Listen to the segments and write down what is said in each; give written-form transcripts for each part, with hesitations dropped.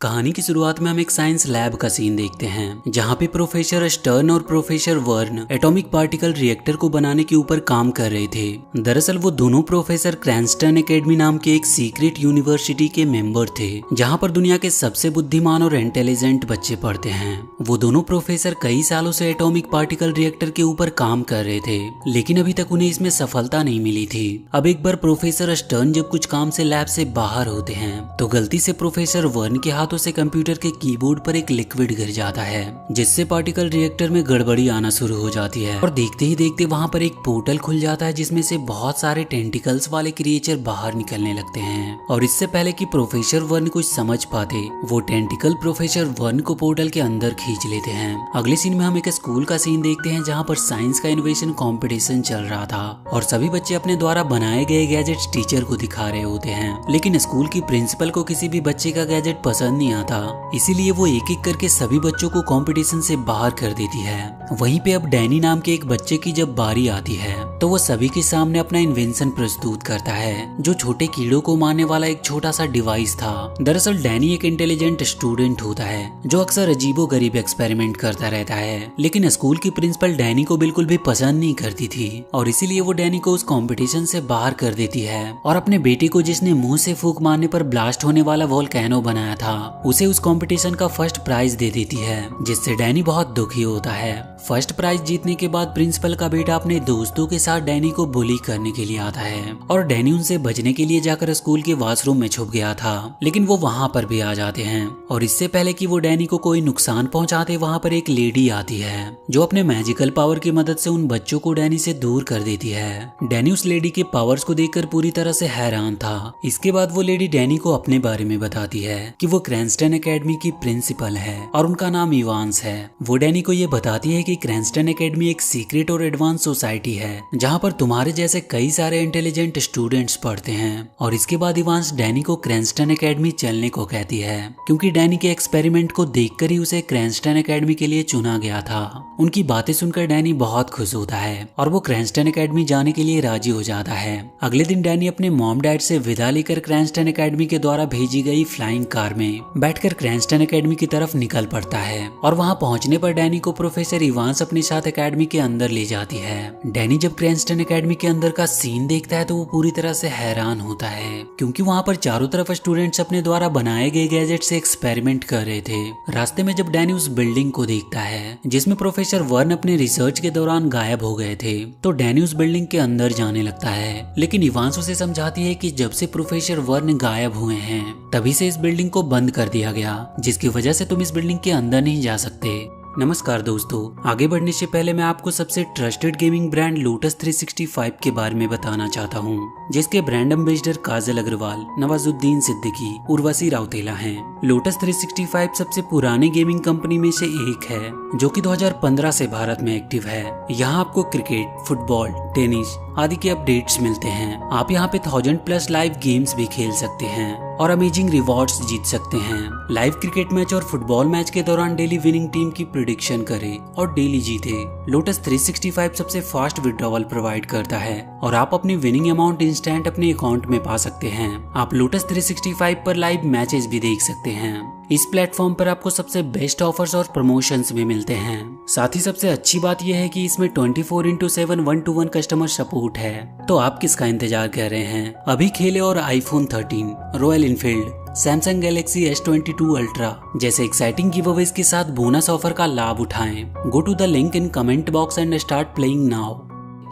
कहानी की शुरुआत में हम एक साइंस लैब का सीन देखते हैं जहाँ पे प्रोफेसर स्टर्न और प्रोफेसर वर्न एटॉमिक पार्टिकल रिएक्टर को बनाने के ऊपर काम कर रहे थे। दरअसल वो दोनों प्रोफेसर क्रैंस्टन एकेडमी नाम के एक सीक्रेट यूनिवर्सिटी के मेंबर थे जहाँ पर दुनिया के सबसे बुद्धिमान और इंटेलिजेंट बच्चे पढ़ते हैं। वो दोनों प्रोफेसर कई सालों से एटॉमिक पार्टिकल रिएक्टर के ऊपर काम कर रहे थे, लेकिन अभी तक उन्हें इसमें सफलता नहीं मिली थी। अब एक बार प्रोफेसर स्टर्न जब कुछ काम से लैब से बाहर होते हैं तो गलती से प्रोफेसर वर्न के हाथों से कंप्यूटर के कीबोर्ड पर एक लिक्विड गिर जाता है, जिससे पार्टिकल रिएक्टर में गड़बड़ी आना शुरू हो जाती है और देखते ही देखते वहां पर एक पोर्टल खुल जाता है जिसमें से बहुत सारे टेंटिकल्स वाले क्रिएचर बाहर निकलने लगते हैं। और इससे पहले कि प्रोफेसर वर्न कुछ समझ पाते, वो टेंटिकल प्रोफेसर वर्न को पोर्टल के अंदर खींच लेते हैं। अगले सीन में हम एक स्कूल का सीन देखते हैं जहाँ पर साइंस का इनोवेशन कॉम्पिटिशन चल रहा था और सभी बच्चे अपने द्वारा बनाए गए गैजेट्स टीचर को दिखा रहे होते हैं, लेकिन स्कूल की प्रिंसिपल को किसी भी बच्चे का गैजेट पसंद नहीं आता, इसीलिए वो एक एक करके सभी बच्चों को कंपटीशन से बाहर कर देती है। वहीं पे अब डैनी नाम के एक बच्चे की जब बारी आती है तो वो सभी के सामने अपना इन्वेंशन प्रस्तुत करता है जो छोटे कीड़ों को मारने वाला एक छोटा सा डिवाइस था। दरअसल डैनी एक इंटेलिजेंट स्टूडेंट होता है जो अक्सर अजीबोगरीब एक्सपेरिमेंट करता रहता है, लेकिन स्कूल की प्रिंसिपल डैनी को बिल्कुल भी पसंद नहीं करती थी और इसीलिए वो डैनी को उस कंपटीशन से बाहर कर देती है और अपने बेटे को, जिसने मुंह से फूंक मारने पर ब्लास्ट होने वाला वोल्केनो बनाया था, उसे उस कंपटीशन का फर्स्ट प्राइज दे देती है, जिससे डैनी बहुत दुखी होता है। फर्स्ट प्राइज जीतने के बाद प्रिंसिपल का बेटा अपने दोस्तों के साथ डैनी को बुली करने के लिए आता है और डैनी उनसे बचने के लिए जाकर स्कूल के वॉशरूम में छुप गया था, लेकिन वो वहाँ पर भी आ जाते हैं और इससे पहले कि वो डैनी को कोई नुकसान पहुँचाते, वहाँ पर एक लेडी आती है जो अपने मैजिकल पावर की मदद से उन बच्चों को डैनी से दूर कर देती है। डैनी उस लेडी के पावर्स को देखकर पूरी तरह से हैरान था। इसके बाद वो लेडी डैनी को अपने बारे में बताती है कि वो क्रैंस्टन एकेडमी की प्रिंसिपल है और उनका नाम इवांस है। वो डैनी को ये बताती है कि क्रैंस्टन एकेडमी एक सीक्रेट और एडवांस सोसाइटी है जहाँ पर तुम्हारे जैसे कई सारे इंटेलिजेंट स्टूडेंट्स पढ़ते हैं। और इसके बाद इवांस डैनी को क्रैंस्टन एकेडमी चलने को कहती है क्योंकि डैनी के एक्सपेरिमेंट को देखकर ही उसे क्रैंस्टन एकेडमी के लिए चुना गया था। उनकी बातें सुनकर डैनी बहुत खुश होता है और वो क्रैंस्टन एकेडमी जाने के लिए राजी हो जाता है। अगले दिन डैनी अपने मॉम डैड से विदा लेकर क्रैंस्टन एकेडमी के द्वारा भेजी गई फ्लाइंग कार में बैठकर क्रैंस्टन एकेडमी की तरफ निकल पड़ता है और वहां पहुंचने पर डैनी को प्रोफेसर इवांस अपने साथ एकेडमी के अंदर ले जाती है। डैनी जब क्रैंस्टन एकेडमी के अंदर का सीन देखता है तो वो पूरी तरह से हैरान होता है क्योंकि वहां पर चारों तरफ स्टूडेंट्स अपने द्वारा बनाए गए गैजेट से एक्सपेरिमेंट कर रहे थे। रास्ते में जब डैनी उस बिल्डिंग को देखता है जिसमें प्रोफेसर वर्न अपने रिसर्च के दौरान गायब हो गए थे, तो डैनी उस बिल्डिंग के अंदर जाने लगता है, लेकिन इवांस उसे समझाती है कि जब से प्रोफेसर वर्न गायब हुए हैं तभी से इस बिल्डिंग को बंद कर दिया गया, जिसकी वजह से तुम इस बिल्डिंग के अंदर नहीं जा सकते। नमस्कार दोस्तों, आगे बढ़ने से पहले मैं आपको सबसे ट्रस्टेड गेमिंग ब्रांड लोटस 365 के बारे में बताना चाहता हूँ, जिसके ब्रांड एम्बेसडर काजल अग्रवाल, नवाजुद्दीन सिद्दीकी, उर्वशी राउतेला हैं। लोटस 365 सबसे पुराने गेमिंग कंपनी में से एक है जो कि 2015 से भारत में एक्टिव है। यहाँ आपको क्रिकेट, फुटबॉल, टेनिस आदि के अपडेट्स मिलते हैं। आप यहाँ पे 1000+ लाइव गेम्स भी खेल सकते हैं और अमेजिंग रिवॉर्ड्स जीत सकते हैं। लाइव क्रिकेट मैच और फुटबॉल मैच के दौरान डेली विनिंग टीम की प्रेडिक्शन करें और डेली जीते। लोटस 365 सबसे फास्ट विड्रॉवल प्रोवाइड करता है और आप अपनी विनिंग अमाउंट इंस्टेंट अपने अकाउंट में पा सकते हैं। आप लोटस 365 पर लाइव मैचेस भी देख सकते हैं। इस प्लेटफॉर्म पर आपको सबसे बेस्ट ऑफर्स और प्रमोशंस भी मिलते हैं। साथ ही सबसे अच्छी बात यह है कि इसमें 24/7 1-to-1 कस्टमर सपोर्ट है। तो आप किसका इंतजार कर रहे हैं? अभी खेले और iPhone 13, Royal Enfield, Samsung Galaxy S22 ultra जैसे एक्साइटिंग गिवअवेज के साथ बोनस ऑफर का लाभ उठाएं। Go to the link in comment box and start playing now.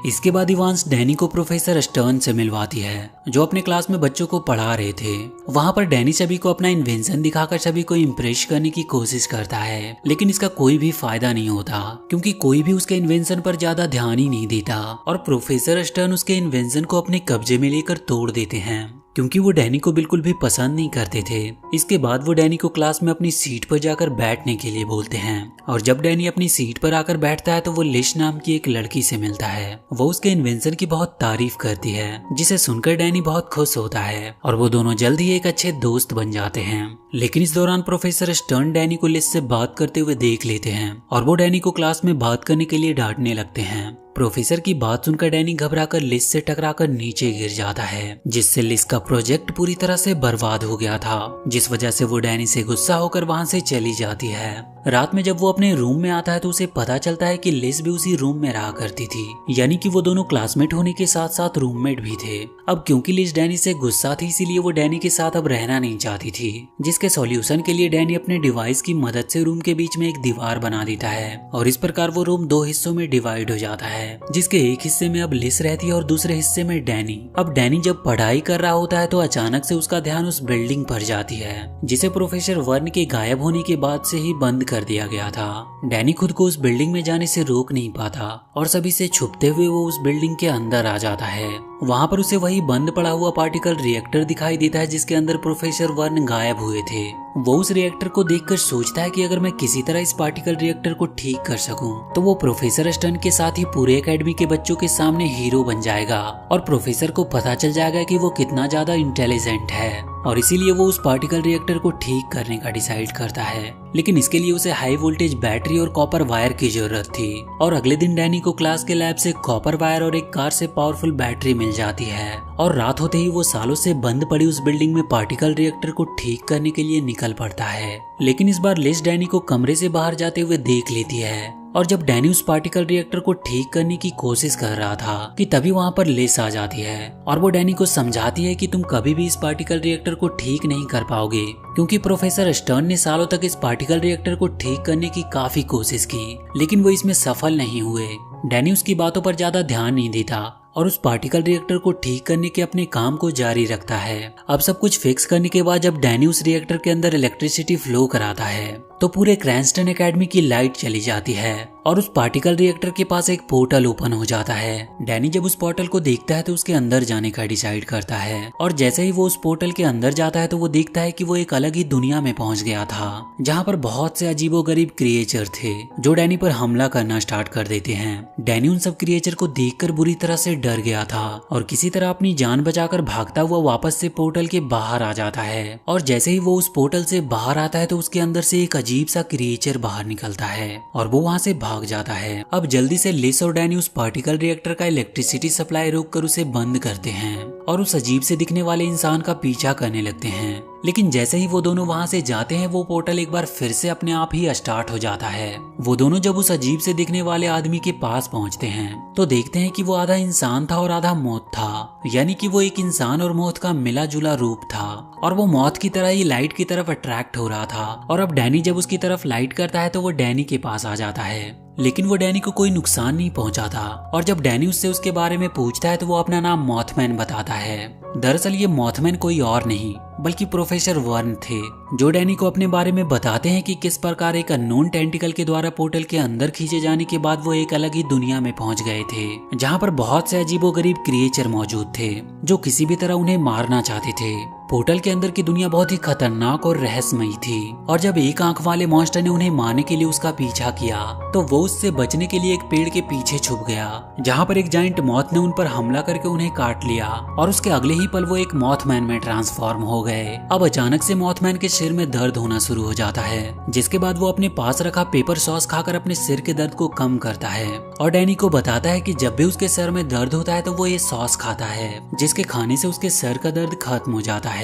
इसके बाद इवांस डैनी को प्रोफेसर स्टर्न से मिलवाती है जो अपने क्लास में बच्चों को पढ़ा रहे थे। वहाँ पर डैनी सभी को अपना इन्वेंशन दिखाकर सभी को इम्प्रेस करने की कोशिश करता है, लेकिन इसका कोई भी फायदा नहीं होता क्योंकि कोई भी उसके इन्वेंशन पर ज्यादा ध्यान ही नहीं देता और प्रोफेसर स्टर्न उसके इन्वेंशन को अपने कब्जे में लेकर तोड़ देते हैं क्योंकि वो डैनी को बिल्कुल भी पसंद नहीं करते थे। इसके बाद वो डैनी को क्लास में अपनी सीट पर जाकर बैठने के लिए बोलते हैं और जब डैनी अपनी सीट पर आकर बैठता है तो वो लिश नाम की एक लड़की से मिलता है। वो उसके इन्वेंशन की बहुत तारीफ करती है जिसे सुनकर डैनी बहुत खुश होता है और वो दोनों जल्द ही एक अच्छे दोस्त बन जाते हैं। लेकिन इस दौरान प्रोफेसर स्टर्न डैनी को लिस से बात करते हुए देख लेते हैं और वो डैनी को क्लास में बात करने के लिए डांटने लगते हैं। प्रोफेसर की बात सुनकर डैनी घबराकर लिस से टकराकर नीचे गिर जाता है, जिससे लिस का प्रोजेक्ट पूरी तरह से बर्बाद हो गया था, जिस वजह से वो डैनी से गुस्सा होकर वहां से चली जाती है। रात में जब वो अपने रूम में आता है तो उसे पता चलता है कि लिस भी उसी रूम में रहा करती थी, यानी कि वो दोनों क्लासमेट होने के साथ साथ रूममेट भी थे। अब क्योंकि लिस डैनी से गुस्सा थी, इसीलिए वो डैनी के साथ अब रहना नहीं चाहती थी, जिसके सॉल्यूशन के लिए डैनी अपने डिवाइस की मदद से रूम के बीच में एक दीवार बना देता है और इस प्रकार वो रूम 2 हिस्सों में डिवाइड हो जाता है, जिसके एक हिस्से में अब लिस रहती है और दूसरे हिस्से में डैनी। अब डैनी जब पढ़ाई कर रहा होता है तो अचानक से उसका ध्यान उस बिल्डिंग पर जाती है, जिसे प्रोफेसर वर्न के गायब होने के बाद से ही बंद कर दिया गया था। डैनी खुद को उस बिल्डिंग में जाने से रोक नहीं पाता और सभी से छुपते हुए वो उस बिल्डिंग के अंदर आ जाता है। वहाँ पर उसे वही बंद पड़ा हुआ पार्टिकल रिएक्टर दिखाई देता है जिसके अंदर प्रोफेसर वर्न गायब हुए थे। वो उस रिएक्टर को देखकर सोचता है कि अगर मैं किसी तरह इस पार्टिकल रिएक्टर को ठीक कर सकूं तो वो प्रोफेसर स्टर्न के साथ ही पूरे एकेडमी के बच्चों के सामने हीरो बन जाएगा और प्रोफेसर को पता चल जाएगा कि वो कितना ज्यादा इंटेलिजेंट है, और इसीलिए वो उस पार्टिकल रिएक्टर को ठीक करने का डिसाइड करता है। लेकिन इसके लिए उसे हाई वोल्टेज बैटरी और कॉपर वायर की जरूरत थी और अगले दिन डैनी को क्लास के लैब से कॉपर वायर और एक कार से पावरफुल बैटरी मिल जाती है और रात होते ही वो सालों से बंद पड़ी उस बिल्डिंग में पार्टिकल रिएक्टर को ठीक करने के लिए निकल पड़ता है। लेकिन इस बार लिस डैनी को कमरे से बाहर जाते हुए देख लेती है और जब डैनी उस पार्टिकल रिएक्टर को ठीक करने की कोशिश कर रहा था कि तभी वहाँ पर लिस आ जाती है और वो डैनी को समझाती है कि तुम कभी भी इस पार्टिकल रिएक्टर को ठीक नहीं कर पाओगे, क्योंकि प्रोफेसर स्टर्न ने सालों तक इस पार्टिकल रिएक्टर को ठीक करने की काफी कोशिश की, लेकिन वो इसमें सफल नहीं हुए। डैनी उसकी बातों पर ज्यादा ध्यान नहीं देता और उस पार्टिकल रिएक्टर को ठीक करने के अपने काम को जारी रखता है। अब सब कुछ फिक्स करने के बाद जब डैनी उस रिएक्टर के अंदर इलेक्ट्रिसिटी फ्लो कराता है तो पूरे क्रैंस्टन एकेडमी की लाइट चली जाती है और उस पार्टिकल रिएक्टर के पास एक पोर्टल ओपन हो जाता है। डैनी जब उस पोर्टल को देखता है तो उसके अंदर जाने का डिसाइड करता है और जैसे ही वो उस पोर्टल के अंदर जाता है तो वो देखता है कि वो एक अलग ही दुनिया में पहुंच गया था, जहाँ पर बहुत से अजीबोगरीब क्रिएचर थे जो डैनी पर हमला करना स्टार्ट कर देते हैं। डैनी उन सब क्रिएचर को देखकर बुरी तरह से डर गया था और किसी तरह अपनी जान बचाकर भागता हुआ वापस से पोर्टल के बाहर आ जाता है और जैसे ही वो उस पोर्टल से बाहर आता है तो उसके अंदर से एक अजीब सा क्रिएचर बाहर निकलता है और वो वहाँ से भाग जाता है। अब जल्दी से लिस और डैनी उस पार्टिकल रिएक्टर का इलेक्ट्रिसिटी सप्लाई रोककर उसे बंद करते हैं और उस अजीब से दिखने वाले इंसान का पीछा करने लगते हैं। लेकिन जैसे ही वो दोनों वहां से जाते हैं वो पोर्टल एक बार फिर से अपने आप ही स्टार्ट हो जाता है। वो दोनों जब उस अजीब से दिखने वाले आदमी के पास पहुंचते हैं तो देखते हैं कि वो आधा इंसान था और आधा मौत था, यानी कि वो एक इंसान और मौत का मिला जुला रूप था और वो मौत की तरह ही लाइट की तरफ अट्रैक्ट हो रहा था। और अब डैनी जब उसकी तरफ लाइट करता है तो वो डैनी के पास आ जाता है, लेकिन वो डैनी को कोई नुकसान नहीं पहुंचाता और जब डैनी उससे उसके बारे में पूछता है तो वो अपना नाम मॉथमैन बताता है। दरअसल ये मॉथमैन कोई और नहीं बल्कि प्रोफेसर वर्न थे, जो डैनी को अपने बारे में बताते हैं कि किस प्रकार एक अननोन टेंटिकल के द्वारा पोर्टल के अंदर खींचे जाने के बाद वो एक अलग ही दुनिया में पहुंच गए थे, जहां पर बहुत से अजीबोगरीब क्रिएचर मौजूद थे जो किसी भी तरह उन्हें मारना चाहते थे। पोर्टल के अंदर की दुनिया बहुत ही खतरनाक और रहस्यमयी थी और जब एक आंख वाले मॉन्स्टर ने उन्हें मारने के लिए उसका पीछा किया तो वो उससे बचने के लिए एक पेड़ के पीछे छुप गया, जहाँ पर एक जायंट मॉथ ने उन पर हमला करके उन्हें काट लिया और उसके अगले ही पल वो एक मॉथमैन में ट्रांसफॉर्म हो गए। अब अचानक से मॉथमैन के सिर में दर्द होना शुरू हो जाता है, जिसके बाद वो अपने पास रखा पेपर सॉस खाकर अपने सिर के दर्द को कम करता है और डैनी को बताता है कि जब भी उसके सर में दर्द होता है तो वो ये सॉस खाता है, जिसके खाने से उसके सर का दर्द खत्म हो जाता है।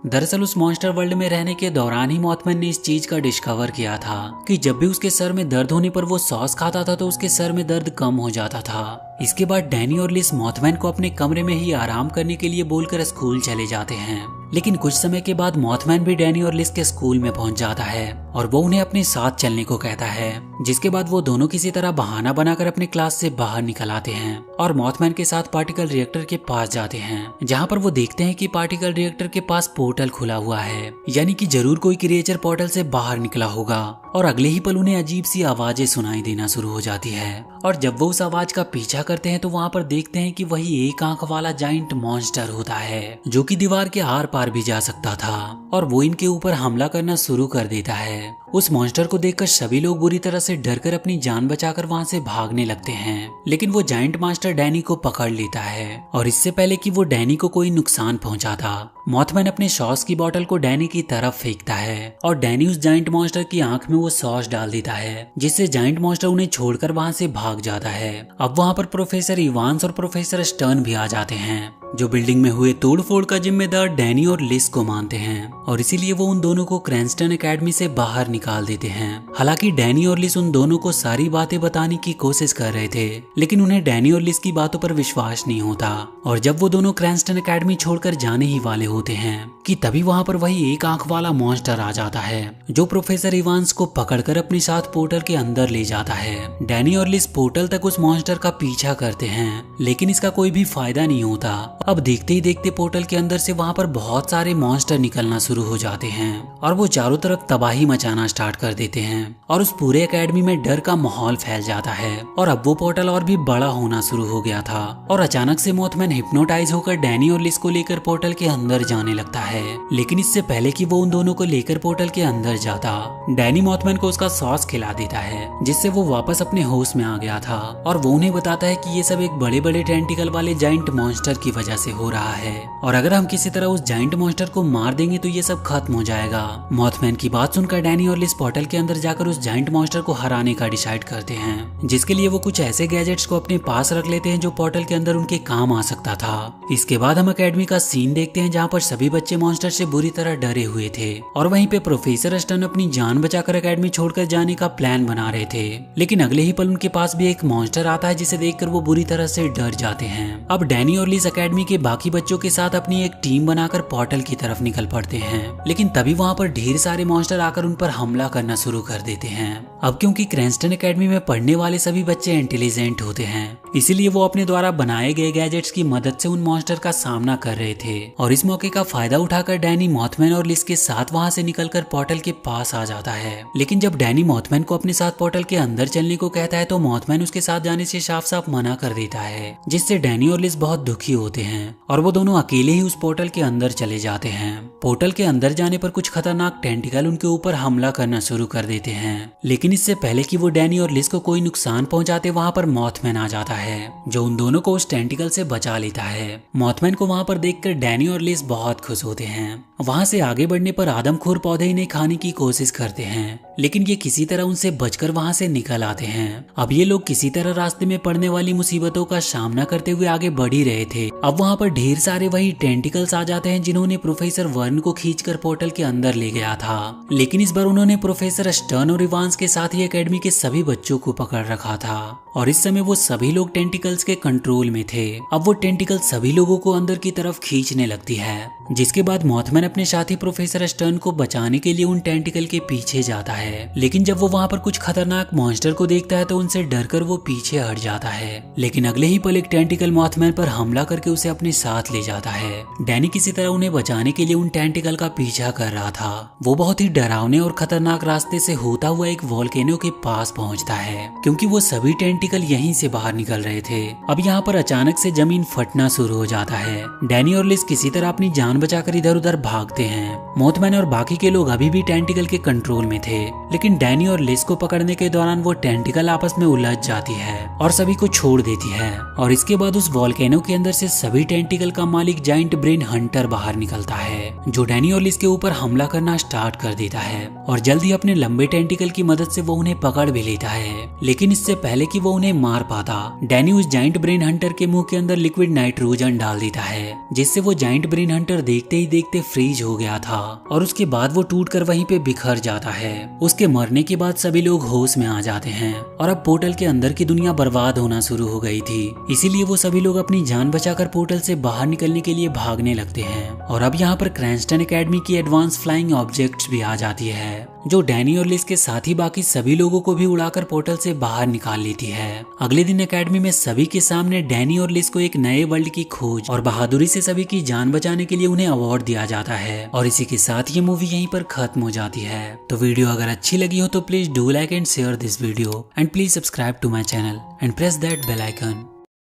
दरअसल उस मॉन्स्टर वर्ल्ड में रहने के दौरान ही मॉथमैन ने इस चीज का डिस्कवर किया था कि जब भी उसके सर में दर्द होने पर वो सॉस खाता था तो उसके सर में दर्द कम हो जाता था। इसके बाद डैनी और लिस मॉथमैन को अपने कमरे में ही आराम करने के लिए बोलकर स्कूल चले जाते हैं। लेकिन कुछ समय के बाद मॉथमैन भी डैनी और लिस के स्कूल में पहुंच जाता है और वो उन्हें अपने साथ चलने को कहता है, जिसके बाद वो दोनों किसी तरह बहाना बनाकर अपने क्लास से बाहर निकल आते हैं और मॉथमैन के साथ पार्टिकल रिएक्टर के पास जाते हैं, जहाँ पर वो देखते हैं कि पार्टिकल रिएक्टर के पास पोर्टल खुला हुआ है, यानी कि जरूर कोई क्रिएचर पोर्टल से बाहर निकला होगा। और अगले ही पल उन्हें अजीब सी आवाजें सुनाई देना शुरू हो जाती है और जब वो उस आवाज का पीछा करते हैं तो वहाँ पर देखते हैं कि वही एक आंख वाला जाइंट मॉन्स्टर होता है जो कि दीवार के आर पार भी जा सकता था और वो इनके ऊपर हमला करना शुरू कर देता है। उस मॉन्स्टर को देखकर सभी लोग बुरी तरह से डरकर अपनी जान बचाकर वहाँ से भागने लगते हैं, लेकिन वो जाइंट मास्टर डैनी को पकड़ लेता है और इससे पहले कि वो डैनी को कोई नुकसान पहुंचाता, मॉथमैन अपने सॉस की बोतल को डैनी की तरफ फेंकता है और डैनी उस जाइंट मॉन्स्टर की आंख में वो सॉस डाल देता है, जिससे जाइंट मॉन्स्टर उन्हें छोड़कर वहाँ से भाग जाता है। अब वहाँ पर प्रोफेसर इवांस और प्रोफेसर स्टर्न भी आ जाते हैं, जो बिल्डिंग में हुए तोड़फोड़ का जिम्मेदार डैनी और लिस को मानते हैं और इसीलिए वो उन दोनों को क्रैंस्टन एकेडमी से बाहर निकाल देते हैं। हालांकि डैनी और लिस उन दोनों को सारी बातें बताने की कोशिश कर रहे थे, लेकिन उन्हें डैनी और लिस की बातों पर विश्वास नहीं होता और जब वो दोनों क्रैंस्टन एकेडमी छोड़कर जाने ही वाले होते हैं कि तभी वहाँ पर वही एक आंख वाला मॉन्स्टर आ जाता है जो प्रोफेसर इवांस को पकड़कर अपने साथ पोर्टल के अंदर ले जाता है। डैनी और लिस पोर्टल तक उस मॉन्स्टर का पीछा करते हैं, लेकिन इसका कोई भी फायदा नहीं होता। अब देखते ही देखते पोर्टल के अंदर से वहाँ पर बहुत सारे मॉन्स्टर निकलना शुरू हो जाते हैं और वो चारों तरफ तबाही मचाना स्टार्ट कर देते हैं और उस पूरे एकेडमी में डर का माहौल फैल जाता है और अब वो पोर्टल और भी बड़ा होना शुरू हो गया था और अचानक से मॉथमैन हिप्नोटाइज होकर डैनी और लिस को लेकर पोर्टल के अंदर जाने लगता है। लेकिन इससे पहले कि वो उन दोनों को लेकर पोर्टल के अंदर जाता, डैनी मॉथमैन को उसका सॉस खिला देता है, जिससे वो वापस अपने होश में आ गया था और वो उन्हें बताता है कि ये सब एक बड़े बड़े टेंटिकल वाले जाइंट मॉन्स्टर की वजह से हो रहा है और अगर हम किसी तरह उस जाइंट मॉन्स्टर को मार देंगे तो ये सब खत्म हो जाएगा। मॉथमैन की बात सुनकर डैनी और लिस पोर्टल के अंदर जाकर उस जाइंट मॉन्स्टर को हराने का डिसाइड करते हैं, जिसके लिए वो कुछ ऐसे गैजेट्स को अपने पास रख लेते हैं जो पोर्टल के अंदर उनके काम आ सकता था। इसके बाद हम एकेडमी का सीन देखते हैं जहाँ पर सभी बच्चे मॉन्स्टर से बुरी तरह डरे हुए थे और वहीं पे प्रोफेसर स्टर्न अपनी जान बचाकर एकेडमी छोड़कर जाने का प्लान बना रहे थे, लेकिन अगले ही पल उनके पास भी एक मॉन्स्टर आता है जिसे देखकर वो बुरी तरह से डर जाते हैं। अब डैनी और लिस एकेडमी के बाकी बच्चों के साथ अपनी एक टीम बनाकर पोर्टल की तरफ निकल पड़ते हैं, लेकिन तभी वहाँ पर ढेर सारे मॉन्स्टर आकर उन पर हमला करना शुरू कर देते हैं। अब क्योंकि क्रैंस्टन एकेडमी में पढ़ने वाले सभी बच्चे इंटेलिजेंट होते हैं, इसीलिए वो अपने द्वारा बनाए गए गैजेट्स की मदद से उन मॉन्स्टर का सामना कर रहे थे और इस मौके का फायदा उठाकर डैनी मॉथमैन और लिस के साथ वहाँ से निकलकर पोर्टल के पास आ जाता है। लेकिन जब डैनी मॉथमैन को अपने साथ पोर्टल के अंदर चलने को कहता है तो मॉथमैन उसके साथ जाने से साफ साफ मना कर देता है, जिससे डैनी और लिस बहुत दुखी होते हैं और वो दोनों अकेले ही उस पोर्टल के अंदर चले जाते हैं। पोर्टल के अंदर जाने पर कुछ खतरनाक टेंटिकल उनके ऊपर हमला करना शुरू कर देते हैं, लेकिन इससे पहले कि वो डैनी और लिस को कोई नुकसान पहुंचाते वहाँ पर मॉथमैन आ जाता है जो उन दोनों को उस टेंटिकल से बचा लेता है। मॉथमैन को वहाँ पर देखकर डैनी और लिस बहुत खुश होते हैं। वहाँ से आगे बढ़ने पर आदमखोर पौधे इन्हें खाने की कोशिश करते हैं, लेकिन ये किसी तरह उनसे बचकर वहाँ से निकल आते हैं। अब ये लोग किसी तरह रास्ते में पड़ने वाली मुसीबतों का सामना करते हुए आगे बढ़ ही रहे थे। अब वहाँ पर ढेर सारे वही टेंटिकल्स आ जाते हैं जिन्होंने प्रोफेसर वर्न को खींचकर पोर्टल के अंदर ले गया था, लेकिन इस बार उन्होंने प्रोफेसर स्टर्न और इवांस के साथ ही एकेडमी के सभी बच्चों को पकड़ रखा था और इस समय वो सभी लोग टेंटिकल्स के कंट्रोल में थे। अब वो टेंटिकल सभी लोगों को अंदर की तरफ खींचने लगती है, जिसके बाद मॉथमैन अपने साथी प्रोफेसर स्टर्न को बचाने के लिए उन टेंटिकल के पीछे जाता है, लेकिन जब वो वहाँ पर कुछ खतरनाक मॉन्स्टर को देखता है तो उनसे डरकर वो पीछे हट जाता है। लेकिन अगले ही पल एक टेंटिकल मॉथमैन पर हमला करके उसे अपने साथ ले जाता है। डैनी किसी तरह उन्हें बचाने के लिए उन टेंटिकल का पीछा कर रहा था। वो बहुत ही डरावने और खतरनाक रास्ते से होता हुआ एक वोल्केनो के पास पहुंचता है, क्योंकि वो सभी टेंटिकल यहीं से बाहर निकल रहे थे। अब यहाँ पर अचानक से जमीन फटना शुरू हो जाता है। डैनी और लिस किसी तरह अपनी जान बचाकर इधर उधर भागते हैं। मॉथमैन और बाकी के लोग अभी भी टेंटिकल के कंट्रोल में थे, लेकिन डैनी और लिस को पकड़ने के दौरान वो टेंटिकल आपस में उलझ जाती है और सभी को छोड़ देती है और इसके बाद उस वोल्केनो के अंदर से सभी टेंटिकल का मालिक जाइंट ब्रेन हंटर बाहर निकलता है, जो डैनी और लिस के ऊपर हमला करना स्टार्ट कर देता है और जल्दी अपने लंबे टेंटिकल की मदद से वो उन्हें पकड़ भी लेता है। लेकिन इससे पहले कि वो उन्हें मार पाता, डैनी उस जाइंट ब्रेन हंटर के मुंह के अंदर लिक्विड नाइट्रोजन डाल देता है, जिससे वो जाइंट ब्रेन हंटर देखते ही देखते फ्रीज हो गया था और उसके बाद वो टूटकर वहीं पे बिखर जाता है। उसके मरने के बाद सभी लोग होश में आ जाते हैं और अब पोर्टल के अंदर की दुनिया बर्बाद होना शुरू हो गई थी, इसीलिए वो सभी लोग अपनी जान बचाकर पोर्टल से बाहर निकलने के लिए भागने लगते हैं। और अब यहाँ पर क्रैंस्टन एकेडमी की एडवांस फ्लाइंग ऑब्जेक्ट्स भी आ जाती है, जो डैनी और लिस के साथ ही बाकी सभी लोगों को भी उड़ाकर पोर्टल से बाहर निकाल लेती है। अगले दिन एकेडमी में सभी के सामने डैनी और लिस को एक नए वर्ल्ड की खोज और बहादुरी से सभी की जान बचाने के लिए उन्हें अवार्ड दिया जाता है और इसी के साथ ये मूवी यहीं पर खत्म हो जाती है। तो वीडियो अगर अच्छी लगी हो तो please do like and share this video and please subscribe to my channel and press that bell icon.